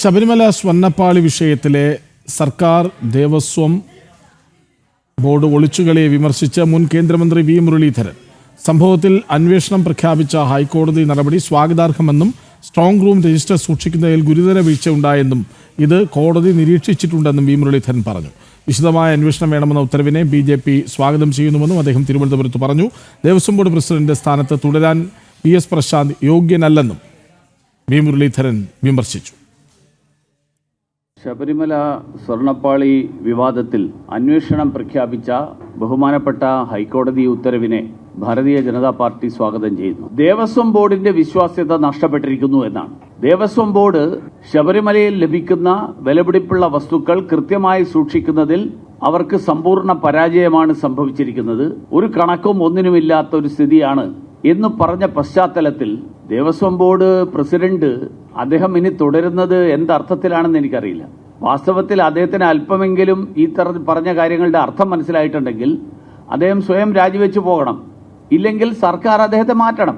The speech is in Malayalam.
ശബരിമല സ്വർണ്ണപ്പാളി വിഷയത്തിലെ സർക്കാർ ദേവസ്വം ബോർഡ് ഒളിച്ചുകളിയെ വിമർശിച്ച് മുൻ കേന്ദ്രമന്ത്രി വി മുരളീധരൻ സംഭവത്തിൽ അന്വേഷണം പ്രഖ്യാപിച്ച ഹൈക്കോടതി നടപടി സ്വാഗതാർഹമെന്നും സ്ട്രോങ് റൂം രജിസ്റ്റർ സൂക്ഷിക്കുന്നതിൽ ഗുരുതര വീഴ്ച ഉണ്ടായെന്നും ഇത് കോടതി നിരീക്ഷിച്ചിട്ടുണ്ടെന്നും വി മുരളീധരൻ പറഞ്ഞു. വിശദമായ അന്വേഷണം വേണമെന്ന ഉത്തരവിനെ BJP സ്വാഗതം ചെയ്യുന്നുവെന്നും അദ്ദേഹം തിരുവനന്തപുരത്ത് പറഞ്ഞു. ദേവസ്വം ബോർഡ് പ്രസിഡന്റ് സ്ഥാനത്ത് തുടരാൻ PS പ്രശാന്ത് യോഗ്യനല്ലെന്നും വി മുരളീധരൻ വിമർശിച്ചു. ശബരിമല സ്വർണ്ണപ്പാളി വിവാദത്തിൽ അന്വേഷണം പ്രഖ്യാപിച്ച ബഹുമാനപ്പെട്ട ഹൈക്കോടതി ഉത്തരവിനെ ഭാരതീയ ജനതാ പാർട്ടി സ്വാഗതം ചെയ്യുന്നു. ദേവസ്വം ബോർഡിന്റെ വിശ്വാസ്യത നഷ്ടപ്പെട്ടിരിക്കുന്നു എന്നാണ്. ദേവസ്വം ബോർഡ് ശബരിമലയിൽ ലഭിക്കുന്ന വിലപിടിപ്പുള്ള വസ്തുക്കൾ കൃത്യമായി സൂക്ഷിക്കുന്നതിൽ അവർക്ക് സമ്പൂർണ്ണ പരാജയമാണ് സംഭവിച്ചിരിക്കുന്നത്. ഒരു കണക്കും ഒന്നിനുമില്ലാത്ത ഒരു സ്ഥിതിയാണ് എന്ന് പറഞ്ഞ പശ്ചാത്തലത്തിൽ ദേവസ്വം ബോർഡ് പ്രസിഡന്റ് അദ്ദേഹം ഇനി തുടരുന്നത് എന്തർത്ഥത്തിലാണെന്ന് എനിക്കറിയില്ല. വാസ്തവത്തിൽ അദ്ദേഹത്തിന് അല്പമെങ്കിലും ഈ പറഞ്ഞ കാര്യങ്ങളുടെ അർത്ഥം മനസ്സിലായിട്ടുണ്ടെങ്കിൽ അദ്ദേഹം സ്വയം രാജിവെച്ചു പോകണം. ഇല്ലെങ്കിൽ സർക്കാർ അദ്ദേഹത്തെ മാറ്റണം.